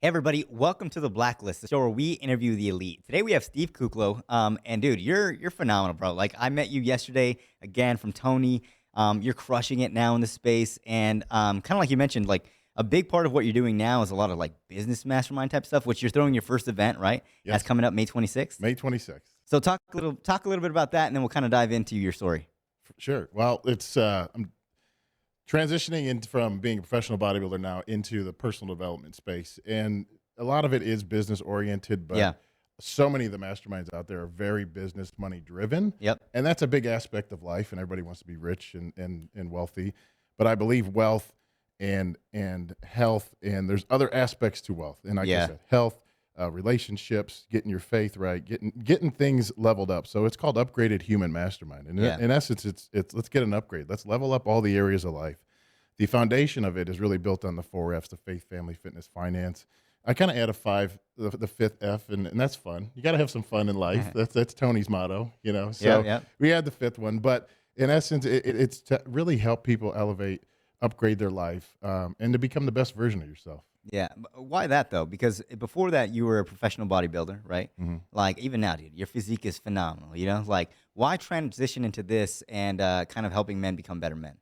Hey everybody, welcome to the Blacklist, the show where we interview the elite. Today we have Steve Kuclo, and dude, you're phenomenal, bro. Like I met you yesterday again from Tony. You're crushing it now in the space, and kind of like you mentioned, like a big part of what you're doing now is a lot of like business mastermind type stuff, which you're throwing your first event, right? That's Yes, coming up May 26th. May 26th. So talk a little bit about that, and then we'll kind of dive into your story. Sure. Well, it's I'm transitioning in from being a professional bodybuilder now into the personal development space, and a lot of it is business oriented, but Yeah. so many of the masterminds out there are very business money driven, Yep. and that's a big aspect of life. And everybody wants to be rich and wealthy, but I believe wealth and health, and there's other aspects to wealth, and like I Yeah. said, health. Relationships, getting your faith right, getting things leveled up. So it's called Upgraded Human Mastermind. And Yeah. in essence, it's let's get an upgrade. Let's level up all the areas of life. The foundation of it is really built on the four F's: the faith, family, fitness, finance. I kind of add the fifth F, and that's fun. You got to have some fun in life. That's Tony's motto, you know. Yeah. So Yeah. we add the fifth one, but in essence, it's to really help people elevate, upgrade their life, and to become the best version of yourself. Yeah. Why that though? Because before that, you were a professional bodybuilder, right? Mhm. Like even now, dude, your physique is phenomenal. You know, like why transition into this and kind of helping men become better men?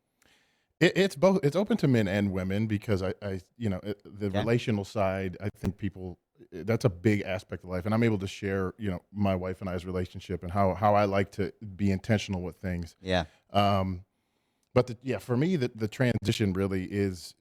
It's both. It's open to men and women because the Okay. relational side. I think people that's a big aspect of life, and I'm able to share my wife and I's relationship and how I like to be intentional with things. Yeah. Um, but for me, the transition really is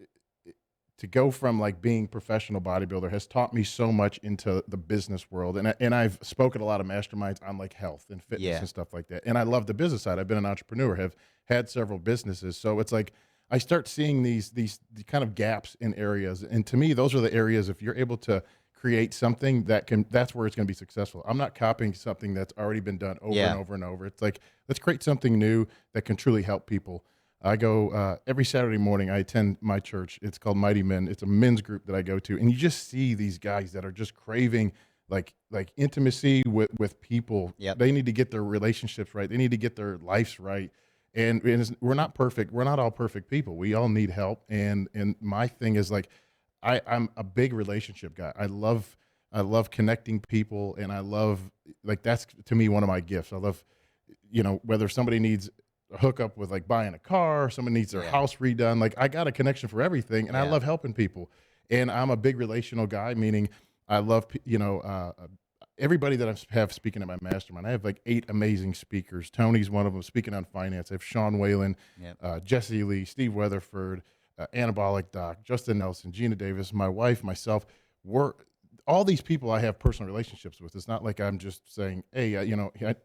to go from like being professional bodybuilder has taught me so much into the business world, and I've spoken a lot of masterminds on like health and fitness Yeah. and stuff like that. And I love the business side. I've been an entrepreneur, have had several businesses, so it's like I start seeing these kind of gaps in areas, and to me, those are the areas. If you're able to create something that's where it's going to be successful. I'm not copying something that's already been done over and Yeah. over and over. It's like let's create something new that can truly help people. I go every Saturday morning. I attend my church. It's called Mighty Men. It's a men's group that I go to, and you just see these guys that are just craving like intimacy with people. Yep. They need to get their relationships right. They need to get their lives right. And we're not perfect. We're not all perfect people. We all need help. And my thing is like I'm a big relationship guy. I love connecting people, and I love like that's to me one of my gifts. I love whether somebody needs a hookup with like buying a car, someone needs their Yeah. house redone. Like I got a connection for everything, and I Yeah. love helping people. And I'm a big relational guy, meaning I love everybody that I have speaking at my mastermind. I have like 8 amazing speakers. Tony's one of them, speaking on finance. I have Sean Whalen, Yep. Jesse Lee, Steve Weatherford, Anabolic Doc, Justin Nelson, Gina Davis, my wife, myself. We're all these people I have personal relationships with. It's not like I'm just saying, hey,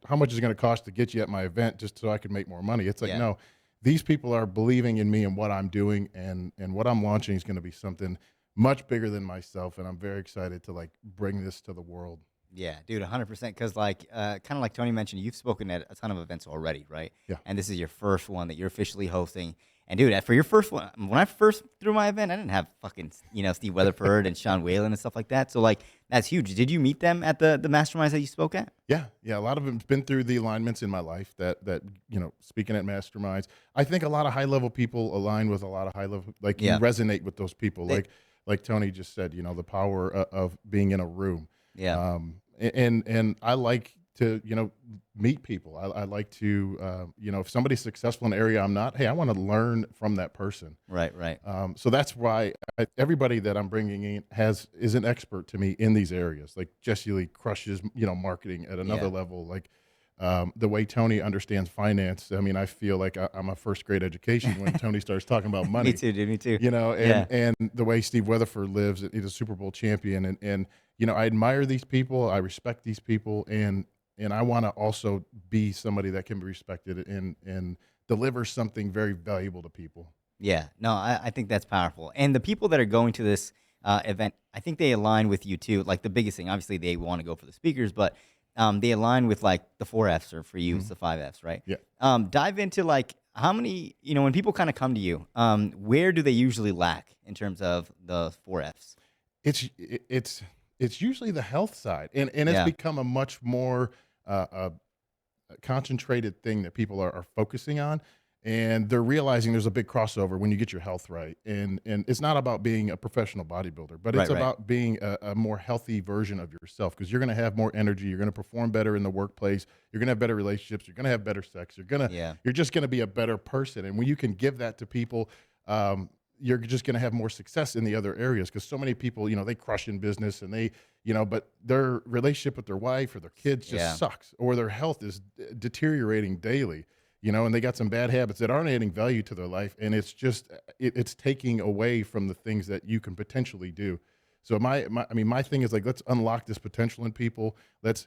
how much is it going to cost to get you at my event just so I can make more money? It's like, Yeah. no, these people are believing in me and what I'm doing, and what I'm launching is going to be something much bigger than myself. And I'm very excited to like bring this to the world. Yeah, dude, 100%. Because, like, kind of like Tony mentioned, you've spoken at a ton of events already, right? Yeah. And this is your first one that you're officially hosting. And, dude, for your first one, when I first threw my event, I didn't have fucking, Steve Weatherford and Sean Whalen and stuff like that. So, like, that's huge. Did you meet them at the masterminds that you spoke at? Yeah, yeah. A lot of them's been through the alignments in my life that speaking at masterminds. I think a lot of high level people align with a lot of high level, like you Yeah. resonate with those people. They, Like Tony just said, the power of being in a room. yeah. And I like to meet people. I like to if somebody's successful in an area I'm not, hey, I want to learn from that person. Right, right. So that's why everybody that I'm bringing in is an expert to me in these areas. Like Jesse Lee crushes marketing at another Yeah. level. Like the way Tony understands finance. I mean, I feel like I'm a first grade education when Tony starts talking about money. Me too, dude. Me too. And Yeah. and the way Steve Weatherford lives, he's a Super Bowl champion, and I admire these people, I respect these people, and I want to also be somebody that can be respected and deliver something very valuable to people. Yeah, no, I think that's powerful. And the people that are going to this event, I think they align with you too. Like the biggest thing, obviously, they want to go for the speakers, but they align with like the 4 Fs, or for you, it's Mhm. the 5 Fs, right? Yeah. Dive into like how many, when people kind of come to you, where do they usually lack in terms of the 4 Fs? It's usually the health side, and it's Yeah, become a much more uh, uh, concentrated thing that people are focusing on. and they're realizing there's a big crossover when you get your health right. And it's not about being a professional bodybuilder, but it's Right, right. about being a more healthy version of yourself, because you're going to have more energy, you're going to perform better in the workplace, you're going to have better relationships, you're going to have better sex, Yeah. you're just going to be a better person. And when you can give that to people, you're just going to have more success in the other areas, because so many people, they crush in business, and but their relationship with their wife or their kids Yeah. just sucks, or their health is deteriorating daily, and they got some bad habits that aren't adding value to their life. And it's just, it's taking away from the things that you can potentially do. So my thing is like, let's unlock this potential in people. Let's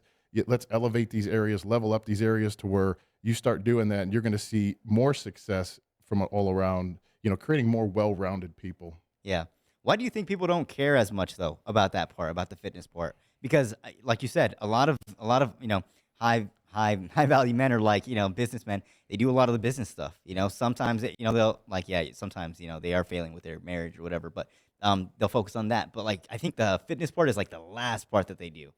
elevate these areas, level up these areas to where you start doing that, and you're going to see more success from all around, creating more well-rounded people. Yeah. Why do you think people don't care as much though about that part, about the fitness part? Because like you said, a lot of high value men are like businessmen. They do a lot of the business stuff. Sometimes they'll like sometimes they are failing with their marriage or whatever, but they'll focus on that. But like I think the fitness part is like the last part that they do.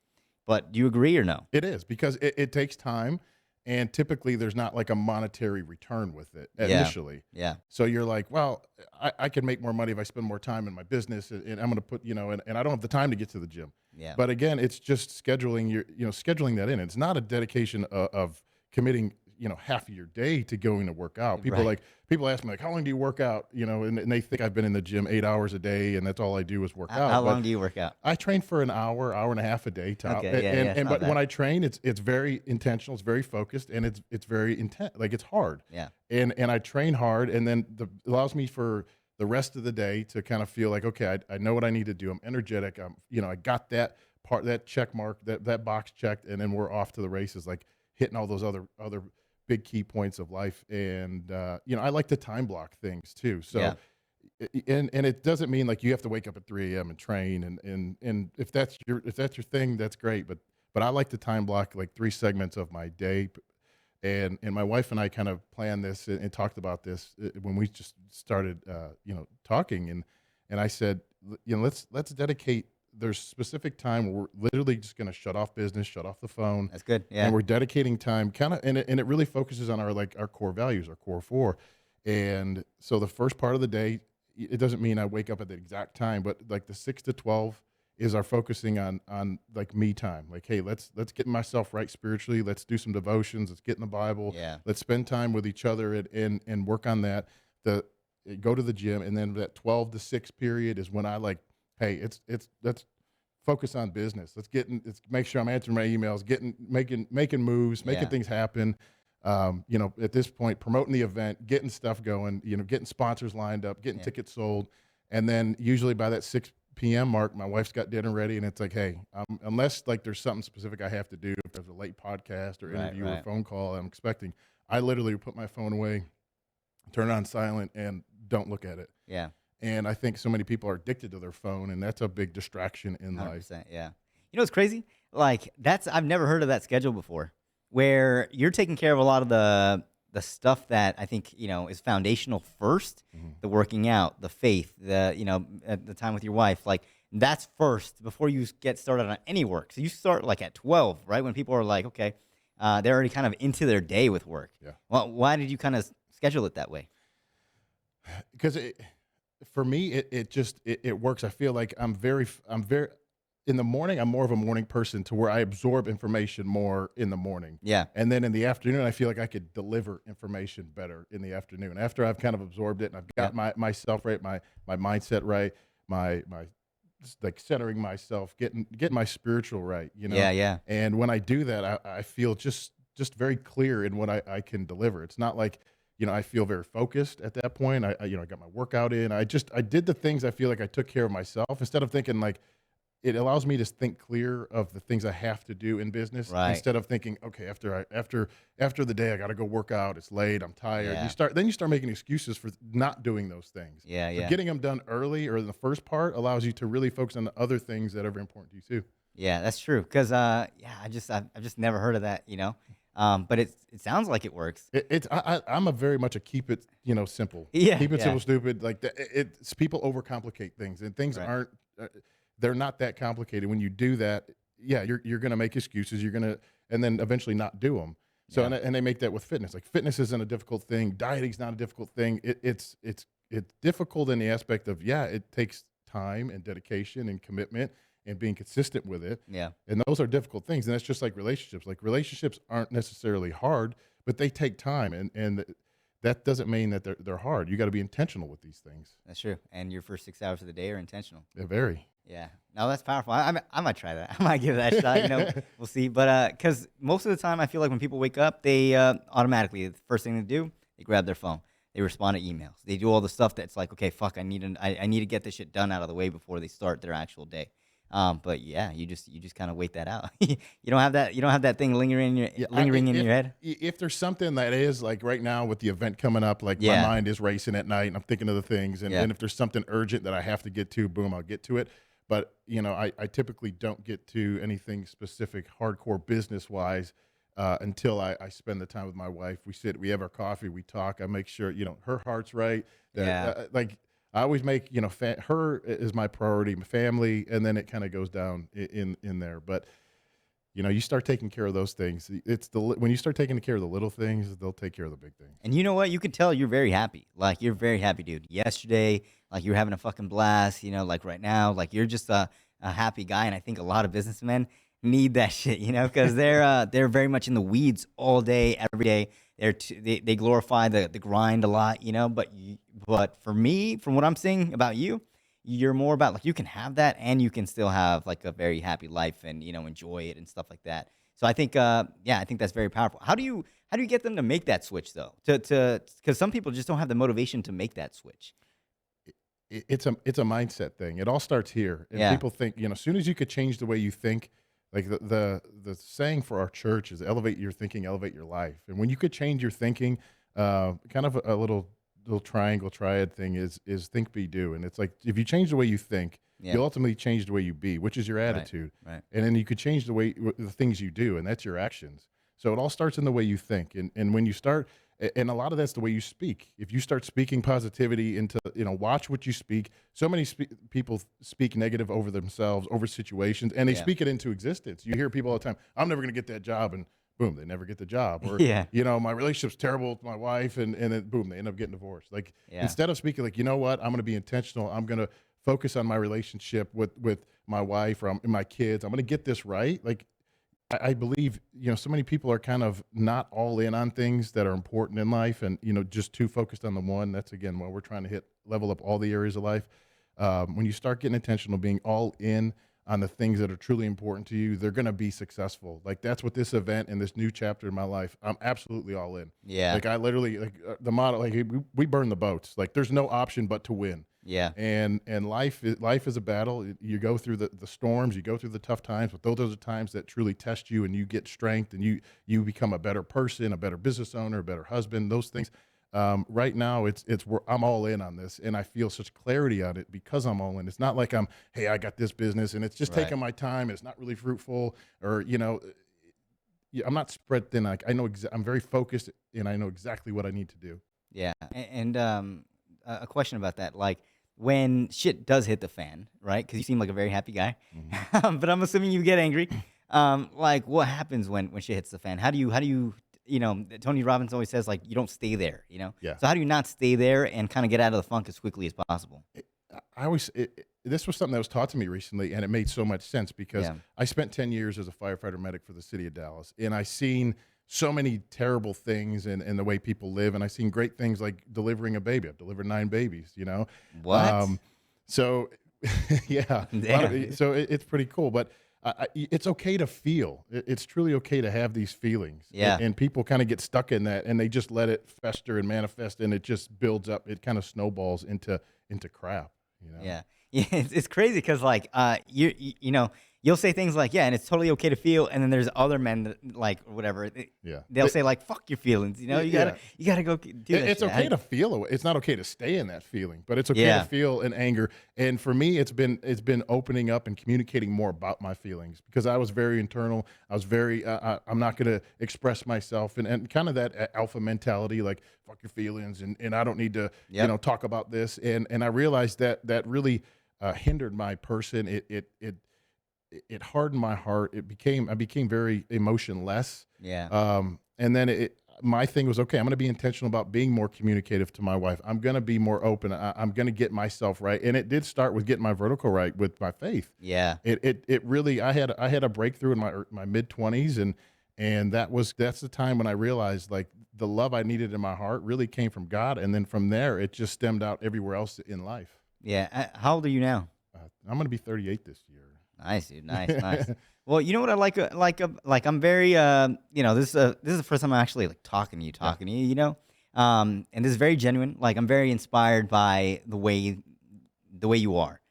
But do you agree or no? It is, because it takes time, and typically there's not like a monetary return with it Yeah. initially. Yeah. So you're like, well, I can make more money if I spend more time in my business, and I'm going to put, and I don't have the time to get to the gym. Yeah. But again, it's just scheduling that in. It's not a dedication of committing, half of your day to going to work out. Right. People ask me like, how long do you work out? And they think I've been in the gym 8 hours a day, and that's all I do is work out. How But long do you work out? I train for an hour and a half a day. Okay. Yeah. Yeah. It's not But when bad. I train, it's very intentional, it's very focused, and it's very intense. Like, it's hard. Yeah. And I train hard, and then it allows me for the rest of the day to kind of feel like, okay, I know what I need to do. I'm energetic. I got that part, that check mark, that box checked, and then we're off to the races, like hitting all those other big key points of life. And I like to time block things too. So. Yeah. And it doesn't mean like you have to wake up at 3 a.m. and train, and if that's your thing, that's great. But I like to time block like 3 segments of my day, and my wife and I kind of planned this and talked about this when we just started talking, and I said, let's dedicate. There's specific time where we're literally just going to shut off business, shut off the phone, That's good. and Yeah. we're dedicating time, kind of, and it really focuses on our core values, our core 4. And so the first part of the day, it doesn't mean I wake up at the exact time, but like the 6 to 12 is our focusing on like me time. Like, hey, let's get myself right spiritually. Let's do some devotions. Let's get in the Bible. Yeah. Let's spend time with each other and work on that. Go to the gym, and then that 12 to 6 period is when I like, hey, let's focus on business. Let's make sure I'm answering my emails, making moves, making Yeah. things happen. At this point, promoting the event, getting stuff going, getting sponsors lined up, getting Yeah. tickets sold. And then usually by that 6 p.m. mark, my wife's got dinner ready, and it's like, hey, unless like there's something specific I have to do, if there's a late podcast or Right, interview or right. phone call I'm expecting, I literally put my phone away, turn it on silent, and don't look at it. Yeah. And I think so many people are addicted to their phone, and that's a big distraction in life. 100%. Yeah. You know what's crazy? Like I've never heard of that schedule before, where you're taking care of a lot of the stuff that I think is foundational first. Mhm. The working out, the faith, the time with your wife. Like that's first before you get started on any work. So you start like at 12, right? When people are like, okay, they're already kind of into their day with work. Yeah. Well, why did you kind of schedule it that way? Because for me, it works. I feel like I'm very in the morning. I'm more of a morning person, to where I absorb information more in the morning. Yeah. And then in the afternoon, I feel like I could deliver information better in the afternoon after I've kind of absorbed it and I've got myself right, my mindset right, my just like centering myself, getting my spiritual right. Yeah. Yeah. And when I do that, I feel just very clear in what I can deliver. It's not like, I feel very focused at that point. I got my workout in. I did the things I feel like I took care of myself, instead of thinking like, it allows me to think clear of the things I have to do in business, Right. instead of thinking, okay, after the day, I got to go work out. It's late. I'm tired. Yeah. You start making excuses for not doing those things. Yeah. So Yeah. getting them done early, or in the first part, allows you to really focus on the other things that are very important to you too. Yeah, that's true. Cause I've just never heard of that. But it sounds like it works. I'm a very much a keep it simple. Yeah, Keep it yeah. simple, stupid. Like it's people overcomplicate things, and things Right. aren't. They're not that complicated. When you do that, yeah, you're gonna make excuses. You're gonna, and then eventually not do them. So, Yeah. and they make that with fitness. Like fitness isn't a difficult thing. Dieting's not a difficult thing. It's difficult in the aspect of, yeah, it takes time and dedication and commitment and being consistent with it. Yeah. And those are difficult things. And that's just like relationships. Like relationships aren't necessarily hard, but they take time. And that doesn't mean that they're hard. You got to be intentional with these things. That's true. And your first 6 hours of the day are intentional. They're very. Yeah. No, that's powerful. I might try that. I might give that a shot. We'll see. But because most of the time, I feel like when people wake up, they automatically, the first thing they do, they grab their phone. They respond to emails. They do all the stuff that's like, okay, fuck, I need to get this shit done out of the way before they start their actual day. But yeah, you just kind of wait that out. You don't have that. You don't have that thing lingering in your head. If there's something that is like right now with the event coming up, like Yeah. my mind is racing at night and I'm thinking of the things. And, Yeah. and if there's something urgent that I have to get to, boom, I'll get to it. But, I typically don't get to anything specific, hardcore business wise, until I spend the time with my wife. We sit, we have our coffee, we talk. I make sure, her heart's right. That, Yeah. like I always make, her is my priority, my family, and then it kind of goes down in there. But, you start taking care of those things. When you start taking care of the little things, they'll take care of the big things. And you know what? You can tell you're very happy. Like, you're very happy, dude. Yesterday, like, you're having a fucking blast, like right now, like you're just a happy guy. And I think a lot of businessmen need that shit, because they're very much in the weeds all day, every day. They glorify the grind a lot, but for me, from what I'm seeing about you, you're more about like you can have that and you can still have like a very happy life and enjoy it and stuff like that. So I think I think that's very powerful. How do you get them to make that switch though? To because some people just don't have the motivation to make that switch. It's a mindset thing. It all starts here. And Yeah. people think, as soon as you could change the way you think, like the saying for our church is elevate your thinking, elevate your life. And when you could change your thinking, kind of a little triangle triad thing is think, be, do. And it's like, if you change the way you think, Yeah. you ultimately change the way you be, which is your attitude. Right. And then you could change the things you do, and that's your actions. So it all starts in the way you think. And when you start, and a lot of that's the way you speak. If you start speaking positivity into, watch what you speak. So many people speak negative over themselves, over situations, and they Yeah. speak it into existence. You hear people all the time, I'm never going to get that job. And boom, they never get the job. Or, Yeah. my relationship's terrible with my wife. And then boom, they end up getting divorced. Like Yeah. instead of speaking like, you know what, I'm going to be intentional. I'm going to focus on my relationship with my wife or my kids. I'm going to get this right. Like, I believe, so many people are kind of not all in on things that are important in life and, just too focused on the one. That's, again, why we're trying to level up all the areas of life. When you start getting intentional, being all in on the things that are truly important to you, they're going to be successful. Like, that's what this event and this new chapter in my life, I'm absolutely all in. Yeah. Like, I literally, the motto, like, we burn the boats. Like, there's no option but to win. Yeah. And life is a battle. You go through the storms, you go through the tough times, but those are the times that truly test you and you get strength and you become a better person, a better business owner, a better husband, those things. Right now I'm all in on this and I feel such clarity on it because I'm all in. It's not like hey, I got this business and it's just Right. taking my time. It's not really fruitful or, I'm not spread thin. Like I know, I'm very focused and I know exactly what I need to do. Yeah. And a question about that, like when shit does hit the fan, right? Because you seem like a very happy guy, but I'm assuming you get angry. Like what happens when shit hits the fan? How do you Tony Robbins always says like you don't stay there, Yeah. So how do you not stay there and kind of get out of the funk as quickly as possible? This was something that was taught to me recently, and it made so much sense because Yeah. I spent 10 years as a firefighter medic for the city of Dallas, and I seen so many terrible things in the way people live, and I seen great things like delivering a baby. I've delivered 9 babies, What? So, yeah. Damn. So it's pretty cool, but it's okay to feel. It's truly okay to have these feelings. Yeah. And people kind of get stuck in that, and they just let it fester and manifest, and it just builds up. It kind of snowballs into crap. Yeah, yeah, it's crazy because like you'll say things like and it's totally okay to feel, and then there's other men that like whatever Yeah. they'll say like fuck your feelings, you Yeah. gotta go do that. It's shit. okay to feel it. It's not okay to stay in that feeling, but it's okay Yeah. to feel in anger. And for me, it's been opening up and communicating more about my feelings because I was very internal. I was very I'm not going to express myself and kind of that alpha mentality, like fuck your feelings and I don't need to Yep. talk about this. And I realized that really hindered my person. it hardened my heart. I became very emotionless. Yeah. And then my thing was, okay, I'm going to be intentional about being more communicative to my wife. I'm going to be more open. I'm going to get myself right. And it did start with getting my vertical right with my faith. Yeah. It really, I had a breakthrough in my mid 20s, and that's the time when I realized like the love I needed in my heart really came from God. And then from there, it just stemmed out everywhere else in life. Yeah. How old are you now? I'm going to be 38 this Nice, dude. Nice, nice. year. Well, you know what I like? Like I'm very, this is the first time I'm actually like Yeah. talking to you. And this is very genuine. Like I'm very inspired by the way you are.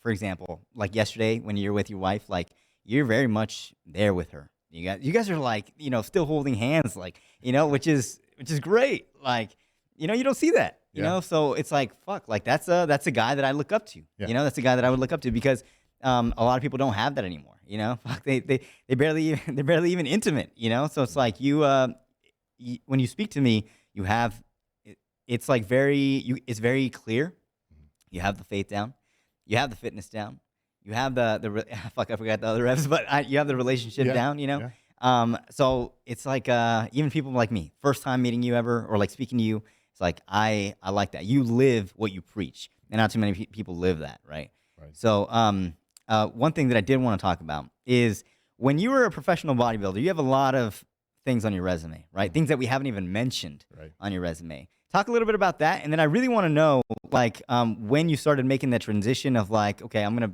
For example, like yesterday when you're with your wife, like you're very much there with her. You guys are like, still holding hands, like, which is great. Like, you don't see that. Yeah. So it's like fuck, like that's a guy that I look up to. Yeah. That's a guy that I would look up to because a lot of people don't have that anymore. Fuck, they barely they're barely even intimate. So it's like when you speak to me, you have it's like it's very clear. You have the faith down, you have the fitness down, you have fuck, I forgot the other reps, but you have the relationship Yeah. down. Yeah. So it's like even people like me, first time meeting you ever or like speaking to you, it's like I like that you live what you preach, and not too many people live that, right? Right. So one thing that I did want to talk about is when you were a professional bodybuilder, you have a lot of things on your resume, right? Things that we haven't even mentioned Right. on your resume. Talk a little bit about that, and then I really want to know, like, when you started making that transition of like, okay, I'm gonna,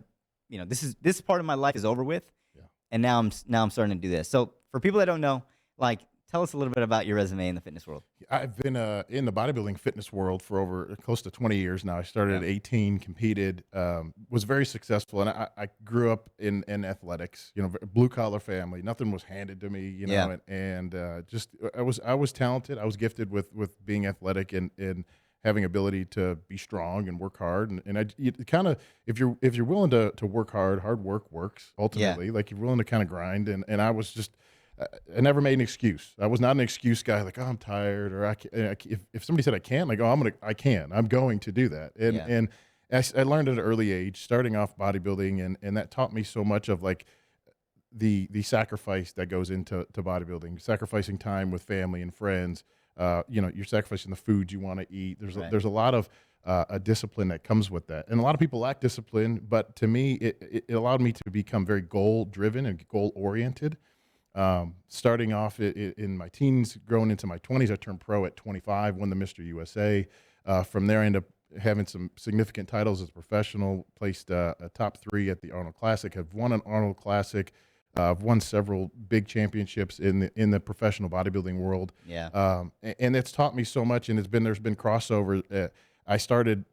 this part of my life is over with, Yeah. and now I'm starting to do this. So for people that don't know, like, tell us a little bit about your resume in the fitness world. I've been in the bodybuilding fitness world for over close to 20 years now. I started Yeah. at 18, competed, was very successful, and I grew up in athletics. Blue collar family. Nothing was handed to me. Yeah. And just I was talented. I was gifted with being athletic and having ability to be strong and work hard. And I kind of if you're willing to work hard work works Yeah. ultimately. Like you're willing to kind of grind. And I was just I never made an excuse. I was not an excuse guy. Like, oh, I'm tired, or if somebody said I can't, like, oh, I can. I'm going to do that. And Yeah. and I learned at an early age, starting off bodybuilding, and that taught me so much of like the sacrifice that goes into bodybuilding, sacrificing time with family and friends. You're sacrificing the foods you want to eat. Right. There's a lot of a discipline that comes with that, and a lot of people lack discipline. But to me, it allowed me to become very goal driven and goal oriented. Starting off in my teens, growing into my 20s, I turned pro at 25, won the Mr. USA. From there, I ended up having some significant titles as a professional, placed a top 3 at the Arnold Classic, have won an Arnold Classic. I've won several big championships in the professional bodybuilding world. Yeah. And it's taught me so much, and there's been crossover. I started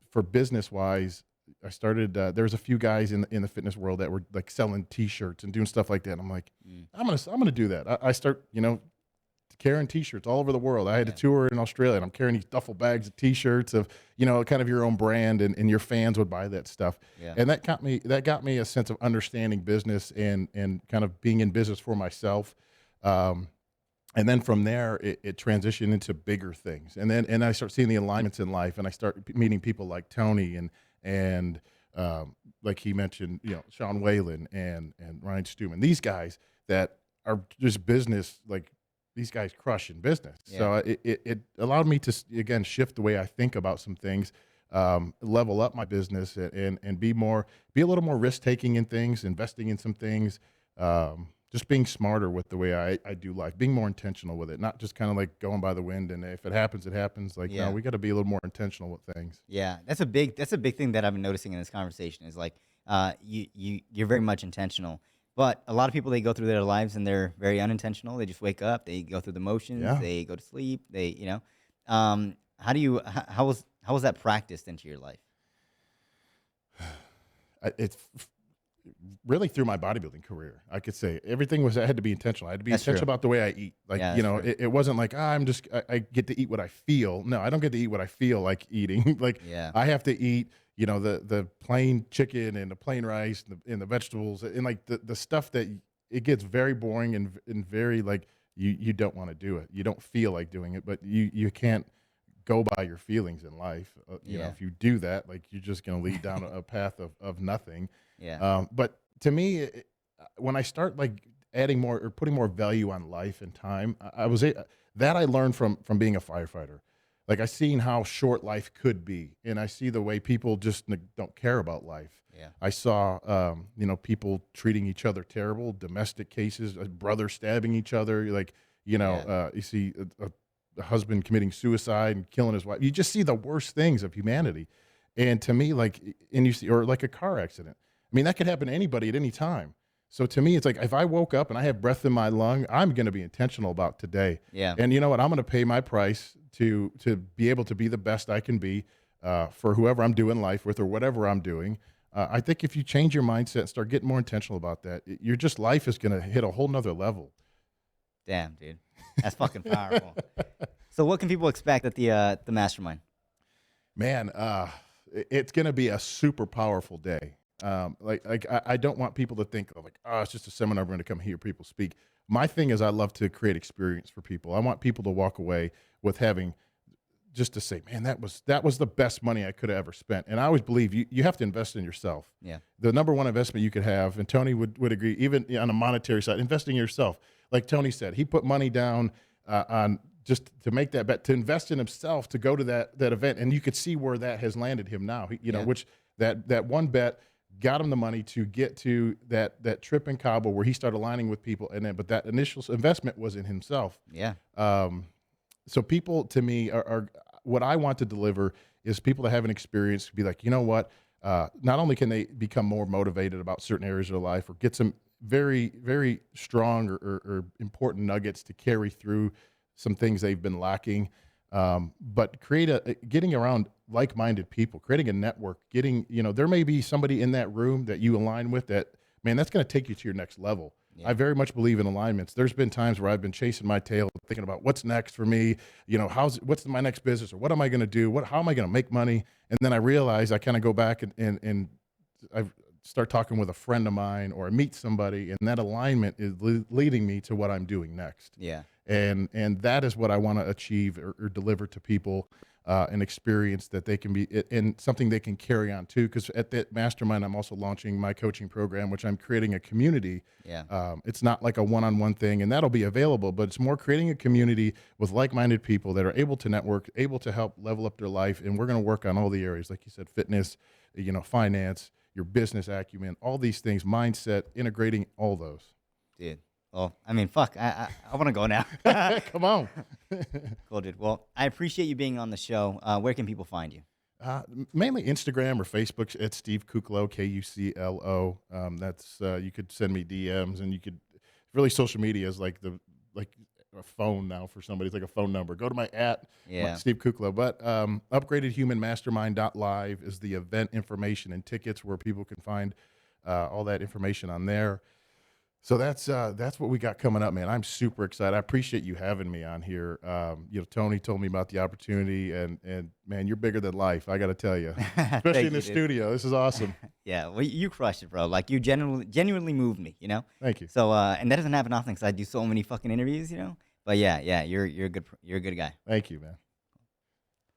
for business wise. I started. There was a few guys in the fitness world that were like selling T-shirts and doing stuff like that. And I'm like, I'm gonna do that. I start carrying T-shirts all over the world. I had a tour in Australia, and I'm carrying these duffel bags of T-shirts of kind of your own brand, and your fans would buy that stuff. Yeah. And that got me a sense of understanding business and kind of being in business for myself. And then from there, it transitioned into bigger things. And I start seeing the alignments in life, and I start meeting people like Tony and like he mentioned, Sean Whalen and Ryan Stewman. These guys that are just business, like these guys crush in business. Yeah. So it allowed me to again shift the way I think about some things, level up my business, and be a little more risk taking in things, investing in some things. Just being smarter with the way I do life, being more intentional with it, not just kind of like going by the wind, and if it happens, it happens. Like, Yeah. no, we got to be a little more intentional with things. Yeah, that's a big thing that I've been noticing in this conversation is like you're very much intentional, but a lot of people, they go through their lives and they're very unintentional. They just wake up, they go through the motions, Yeah. they go to sleep, how do you how was that practiced into your life? It's really through my bodybuilding career. I could say everything I had to be intentional. I had to be That's intentional true. about the way I eat. Like, Yeah, that's true. it wasn't like, I get to eat what I feel. No, I don't get to eat what I feel like eating. Like, Yeah. I have to eat, the plain chicken and the plain rice and the vegetables and like the stuff that it gets very boring and very like, you don't want to do it. You don't feel like doing it, but you can't go by your feelings in life. You know, Yeah. if you do that, like you're just going to lead down a path of nothing. Yeah. But to me, when I start like adding more or putting more value on life and time, that I learned from being a firefighter. Like I seen how short life could be, and I see the way people just don't care about life. Yeah. I saw, you know, people treating each other terrible, domestic cases, brothers stabbing each other. Like, you know, Yeah. you see a husband committing suicide and killing his wife. You just see the worst things of humanity. And to me, like, and you see, or like a car accident. I mean, that could happen to anybody at any time. So to me, it's like if I woke up and I have breath in my lung, I'm going to be intentional about today. Yeah. And you know what? I'm going to pay my price to be able to be the best I can be for whoever I'm doing life with or whatever I'm doing. I think if you change your mindset and start getting more intentional about that, your just life is going to hit a whole nother level. Damn, dude. That's fucking powerful. So what can people expect at the mastermind? Man, it's going to be a super powerful day. I don't want people to think like, oh, it's just a seminar. We're going to come hear people speak. My thing is I love to create experience for people. I want people to walk away with having just to say, man, that was the best money I could have ever spent. And I always believe you have to invest in yourself. Yeah. The number one investment you could have, and Tony would agree, even on a monetary side, investing in yourself. Like Tony said, he put money down on just to make that bet, to invest in himself, to go to that event. And you could see where that has landed him now. You know, which that one bet got him the money to get to that trip in Cabo where he started aligning with people. And then, but that initial investment was in himself. Yeah. So people to me are what I want to deliver is people to have an experience to be like, you know what, not only can they become more motivated about certain areas of their life or get some very, very strong or important nuggets to carry through some things they've been lacking, but getting around like-minded people, creating a network, you know, there may be somebody in that room that you align with that, man, that's going to take you to your next level. Yeah. I very much believe in alignments. There's been times where I've been chasing my tail, thinking about what's next for me, you know, what's my next business or what am I going to do? How am I going to make money? And then I realize I kind of go back and I start talking with a friend of mine or I meet somebody, and that alignment is leading me to what I'm doing next. Yeah. And that is what I want to achieve or deliver to people, an experience that they can be and something they can carry on too. Because at that mastermind, I'm also launching my coaching program, which I'm creating a community. Yeah. It's not like a one-on-one thing, and that'll be available, but it's more creating a community with like-minded people that are able to network, able to help level up their life. And we're going to work on all the areas, like you said, fitness, you know, finance, your business acumen, all these things, mindset, integrating all those. Dude. Well, I mean, fuck. I want to go now. Come on. Cool, dude. Well, I appreciate you being on the show. Where can people find you? Mainly Instagram or Facebook at Steve Kuclo, Kuclo. That's you could send me DMs, and you could really social media is like a phone now for somebody. It's like a phone number. Go to my Steve Kuclo. But Upgraded Human Mastermind.live is the event information and tickets where people can find all that information on there. So that's what we got coming up, man. I'm super excited. I appreciate you having me on here. You know, Tony told me about the opportunity, and man, you're bigger than life. I got to tell you, especially in the studio. This is awesome. Yeah, well, you crushed it, bro. Like you genuinely moved me. You know. Thank you. So, and that doesn't happen often because I do so many fucking interviews. You know. But yeah, you're a good guy. Thank you, man.